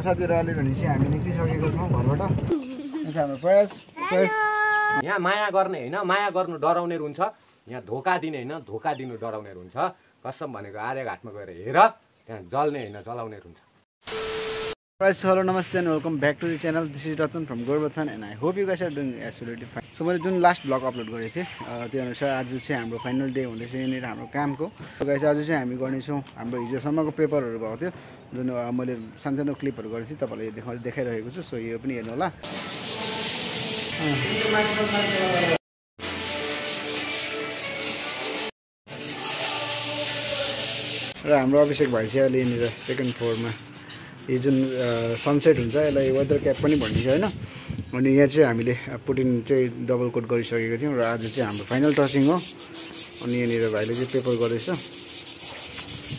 वर्षातिर अलि भनेपछि हामी निक्लिसकेको छौँ घरबाट। हाम्रो प्रयास यहाँ माया गर्ने होइन, माया गर्नु डराउने हुन्छ, यहाँ धोका दिने होइन, धोका दिनु डराउने हुन्छ। कसम भनेको आर्यघाटमा गएर हेर, त्यहाँ जल्ने होइन जलाउने हुन्छ। Guys, hello, namaste and welcome back to the channel. This is Ratan from Gorbatan and I hope you guys are doing absolutely fine. So मैले जुन लास्ट ब्लग अपलोड गरेको थिएँ त्यो अनुसार आज चाहिँ हाम्रो फाइनल डे हुँदैछ यहाँनिर हाम्रो कामको। गाइस आज चाहिँ हामी गर्नेछौँ हाम्रो हिजोसम्मको पेपरहरू भएको थियो जुन मैले सानसानो क्लिपहरू गरेको थिएँ तपाईँलाई देखाइरहेको छु। सो यो पनि हेर्नु होला। र हाम्रो अभिषेक भाइ चाहिँ अहिले यहाँनिर सेकेन्ड फ्लोरमा यो जुन सनसेट हुन्छ यसलाई वेदर क्याप पनि भनिन्छ होइन। अनि यहाँ चाहिँ हामीले पुटिन चाहिँ डबल कोट गरिसकेको थियौँ र आज चाहिँ हाम्रो फाइनल टचिङ हो। अनि यहाँनिर भाइले चाहिँ पेपर गर्दैछ।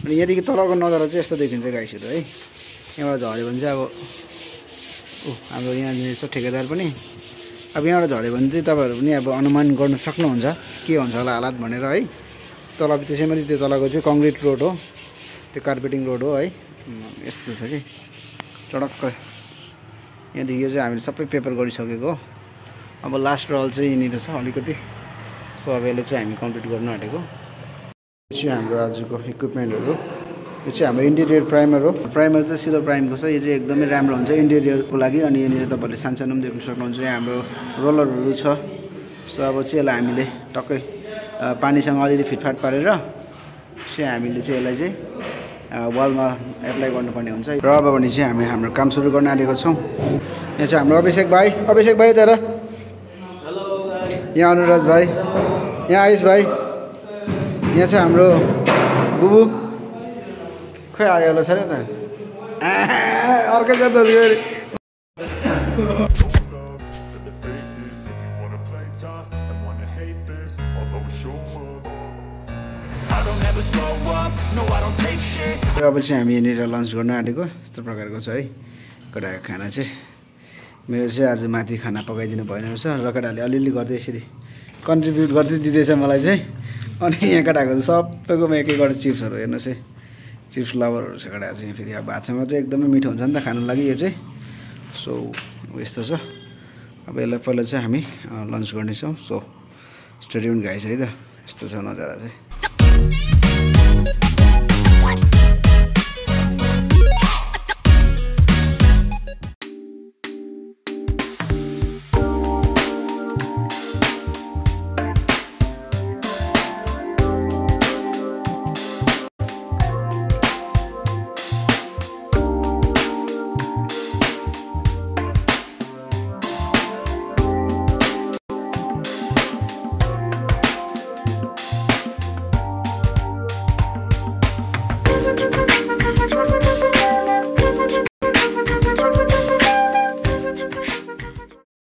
अनि यहाँदेखि तलको नजारा चाहिँ यस्तो देखिन्छ गाइसहरू है। यहाँबाट झऱ्यो भने चाहिँ अब हाम्रो यहाँनिर छ ठेकेदार पनि। अब यहाँबाट झऱ्यो भने चाहिँ तपाईँहरू पनि अब अनुमान गर्नु सक्नुहुन्छ के हुन्छ होला हालत भनेर है। तल त्यसैमाथि त्यो तलको चाहिँ कङ्क्रिट रोड हो, त्यो कार्पेटिङ रोड हो है। यस्तो छ कि चडक्क यहाँदेखि यो चाहिँ हामीले सबै पेपर गरिसकेको। अब लास्ट रल चाहिँ यहाँनिर छ अलिकति। सो अब यसले चाहिँ हामी कम्प्लिट गर्न आँटेको। यो चाहिँ हाम्रो आजको इक्विपमेन्टहरू। यो चाहिँ हाम्रो इन्टेरियर प्राइमर हो। प्राइमर चाहिँ सिल्भर प्राइमको छ। यो चाहिँ एकदमै राम्रो हुन्छ इन्टेरियरको लागि। अनि यहाँनिर तपाईँहरूले सानसानो पनि देख्न सक्नुहुन्छ। यहाँ हाम्रो रोलरहरू छ। सो अब चाहिँ यसलाई हामीले टक्कै पानीसँग अलिअलि फिटफाट पारेर चाहिँ हामीले चाहिँ यसलाई चाहिँ वालमा एप्लाई गर्नुपर्ने हुन्छ। र अब भने चाहिँ हामी हाम्रो काम सुरु गर्न आँटेको छौँ। यहाँ चाहिँ हाम्रो अभिषेक भाइ तर यहाँ अनुराज भाइ, यहाँ आयुष भाइ, यहाँ चाहिँ हाम्रो बुबु खै आयो होला छैन त अर्कै जता र अब चाहिँ हामी यहाँनिर लन्च गर्न आँटेको यस्तो प्रकारको छ है केटाको खाना चाहिँ। मेरो चाहिँ आज माथि खाना पकाइदिनु भएन रहेछ र केटाले अलिअलि गर्दै यसरी कन्ट्रिब्युट गर्दै दिँदैछ मलाई चाहिँ। अनि यहाँ केटाको चाहिँ सबैकोमा एक एकवटा चिप्सहरू हेर्नुहोस् है, चिप्स लभरहरू छ केटाहरू चाहिँ। फेरि अब भातसँग चाहिँ एकदमै मिठो हुन्छ नि त खानु लागि यो चाहिँ। सो यस्तो छ। अब यसलाई पहिला चाहिँ हामी लन्च गर्नेछौँ। सो स्टेडियम गाइस है त यस्तो छ नजारा चाहिँ।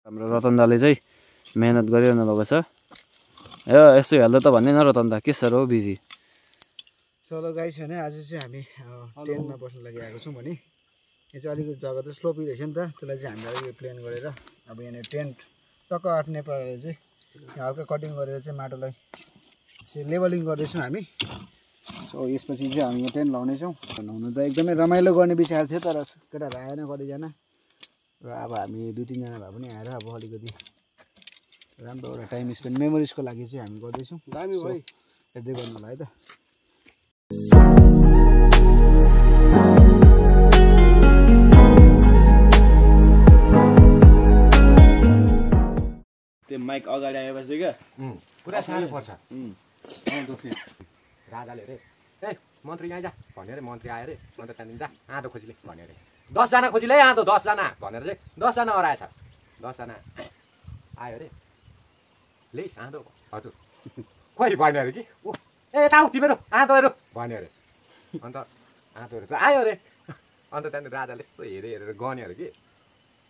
हाम्रो रतन दाले चाहिँ मेहनत गरिरहनु भएको छ। यसो हेर्दा त भन्दैन रतन दा के सर हो बिजी। चलो गाइस होइन आज चाहिँ हामी टेन्टमा बस्नु लागि आएको छौँ भने यो चाहिँ अलिकति जग्गा त स्लोपी रहेछ नि त। त्यसलाई चाहिँ हामीले अलिकति प्लान गरेर अब यहाँनिर टेन्ट टक्क आँट्ने पारेर चाहिँ हल्का कटिङ गरेर चाहिँ माटोलाई चाहिँ लेबलिङ गर्दैछौँ हामी। सो यसपछि चाहिँ हामी यहाँ टेन्ट लाउनेछौँ। हुनु त एकदमै रमाइलो गर्ने विचार थियो तर केटाहरू आएन कतिजना। र अब हामी 2-3 जना भए पनि आएर अब अलिकति राम्रो एउटा टाइम स्पेन्ड मेमोरिजको लागि चाहिँ हामी गर्दैछौँ। दामी भयो हेर्दै गर्नु होला है त। त्यो माइक अगाडि आएपछि क्या पुरा साह्रो पर्छ। राजाले अरे ए मन्त्री यहाँ जा भन्यो अरे। मन्त्री आयो अरे अन्त त्यहाँदेखि जा आँधो खोजिले भन्यो अरे 10 जना खोजिले आँधो 10 जना भनेर चाहिँ 10 जना अराएछ। 10 जना आयो अरे ले आँधो हजुर खोइ भन्यो अरे कि ए यता आऊ तिमीहरू आँधोहरू भन्यो अरे। अन्त आँधोहरू चाहिँ आयो अरे। अन्त त्यहाँदेखि राजाले यस्तो हेरेर गन्यो अरे कि।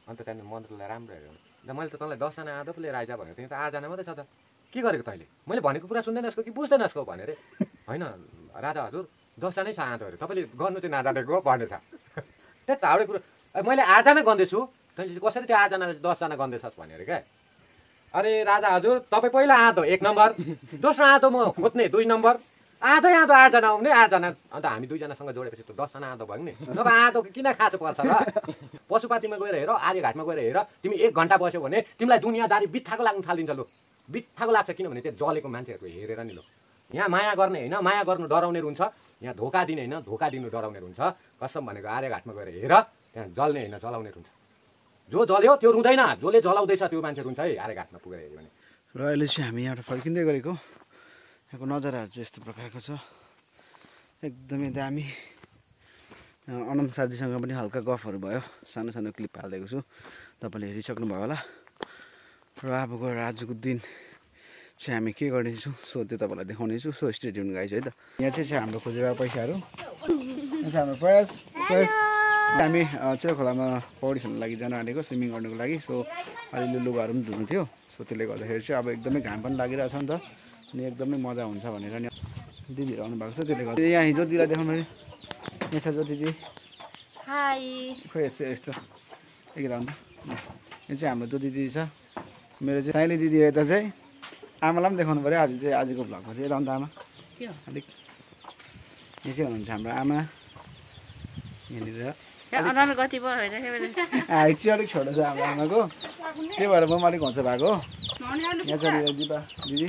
अन्त त्यहाँदेखि मन्त्रीलाई राम्रो हेऱ्यो अन्त मैले त तँलाई 10 जना आँधो पो लिएर आइज भनेको थिएँ। त 8 जना मात्रै छ त के गरेको तैँले मैले भनेको कुरा सुन्दैन यसको कि बुझ्दैन यसको भन्यो अरे। होइन राजा हजुर 10 जनै छ आँधोहरू तपाईँले गर्नु चाहिँ नजानेको भन्ने छ। त्यही त हाउडे कुरो मैले 8 जना गन्दैछु तैँले कसरी त्यो 8 जना 10 जना गन्दैछस् भन्यो अरे क्या। अरे राजा हजुर तपाईँ पहिला आँधो 1 नम्बर, दोस्रो आँधो म खोज्ने 2 नम्बर, आधो 8जना आउने 8जना अन्त हामी 2जनासँग जोडेपछि त 10जना आधो भयो नि नभए आधो किन खाँचो पर्छ र पशुपातीमा गएर हेर आर्यघाटमा गएर हेर तिमी 1 घन्टा बस्यौ भने तिमीलाई दुनियाँदारी बित्थाको लाग्न थालिदिन्छ लु बित्थाको लाग्छ किनभने त्यो जलेको मान्छेहरूको हेरेर नि लु यहाँ माया गर्ने होइन माया गर्नु डराउने हुन्छ यहाँ धोका दिने होइन धोका दिनु डराउने हुन्छ कसम भनेको आर्यघाटमा गएर हेर त्यहाँ जल्ने होइन जलाउने हुन्छ जो जल्यो त्यो रुँदैन जसले जलाउँदैछ त्यो मान्छे रुन्छ है आर्यघाटमा पुगेर हेऱ्यो भने र अहिले चाहिँ हामी यहाँबाट फर्किँदै गरेको यहाँको नजाराहरू चाहिँ यस्तो प्रकारको छ एकदमै दामी अनम साथीसँग पनि हल्का गफहरू भयो सानो सानो क्लिप हालिदिएको छु तपाईँले हेरिसक्नु भयो होला र अब गएर आजको दिन चाहिँ हामी के गर्नेछौँ सो त्यो तपाईँलाई देखाउनेछु सो स्टे ट्युन गाइज है त यहाँ चाहिँ हाम्रो खोजेर पैसाहरू यहाँ चाहिँ हाम्रो प्रयास हामी चिया खोलामा पौडी खेल्नु लागि जान आँटेको स्विमिङ गर्नुको लागि सो अहिले लुगाहरू पनि धुनु थियो सो त्यसले गर्दाखेरि चाहिँ अब एकदमै घाम पनि लागिरहेछ नि त अनि एकदमै मजा हुन्छ भनेर नि दिदीहरू आउनु भएको छ त्यसले गर्दा यहाँ हिजो दिदीलाई देखाउनु यहाँ छ ज्योति दिदी हाई खोइ यस्तो एक राउन्ड यो चाहिँ हाम्रो ज्योति दिदी छ मेरो चाहिँ साइली दिदी यता चाहिँ आमालाई पनि देखाउनु पऱ्यो आज चाहिँ आजको भ्लगमा चाहिँ राउन्ड आमा अलिक यहाँ चाहिँ हुनुहुन्छ हाम्रो आमा यहाँनिर हाइट चाहिँ अलिक छोटो छ हाम्रो आमाको त्यही भएर म अलिक होन्छ भएको यहाँ छ दिपा दिदी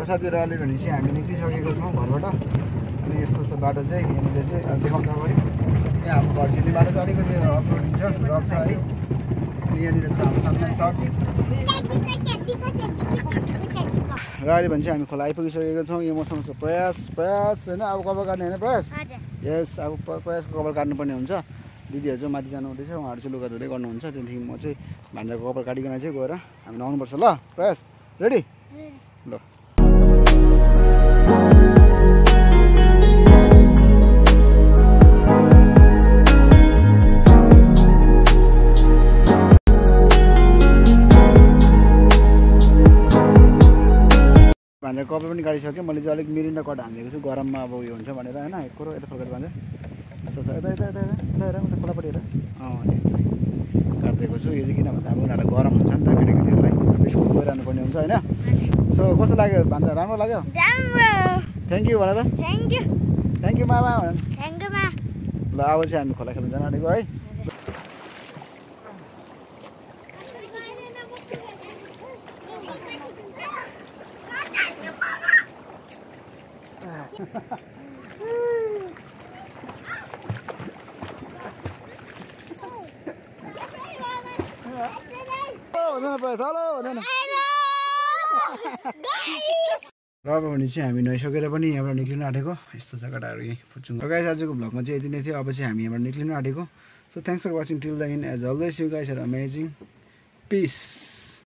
साथीहरू अहिले भनेपछि हामी निक्लिसकेको छौँ घरबाट अनि यस्तो बाटो चाहिँ यहाँनिर चाहिँ देखाउँदा पऱ्यो यहाँ हाम्रो घर छिर्ने बाटो चाहिँ अलिकति अफरोडिङ छ रफ छ है अनि यहाँनिर छ हाम्रो सानो चर्च र अहिले भने चाहिँ हामी खोला आइपुगिसकेको छौँ यो मसँग छ प्रयास होइन अब कपाल काट्ने होइन प्रयास यस अब प्रयासको कपाल काट्नुपर्ने हुन्छ दिदीहरू चाहिँ माथि जानु हुँदैछ उहाँहरू चाहिँ लुगा धुँदै गर्नुहुन्छ त्यहाँदेखि म चाहिँ भान्जाको कपाल काटिकन चाहिँ गएर हामी आउनुपर्छ ल प्रयास रेडी ल भान्जा कपाल पनि काटिसकेँ मैले चाहिँ अलिक मिरिन्डा कट हालिदिएको छु गरममा अब उयो हुन्छ भनेर होइन एक कुरो यता फर्केर भान्जा यस्तो छ यता यता हेर उता खोलापट्टि हेर यस्तो काटिदिएको छु यो चाहिँ किन भन्दा अब उनीहरूलाई गरम हुन्छ नि त केटाकेटीहरूलाई स्कुल गइरहनु पर्ने हुन्छ होइन सो कस्तो लाग्यो भान्जा राम्रो लाग्यो थ्याङ्क यू भन त थ्याङ्क यू मामा ल अब चाहिँ हामी खोला खेल्नु जान आँटेको है र अब भने चाहिँ हामी नुहाइसकेर पनि यहाँबाट निक्लिनु आँटेको यस्तो छ केटाहरू यहीँ फुट्छौँ र गाइस आजको भ्लगमा चाहिँ यति नै थियो अब चाहिँ हामी यहाँबाट निक्लिनु आँटेको so thanks for watching till the end as always you guys are amazing piece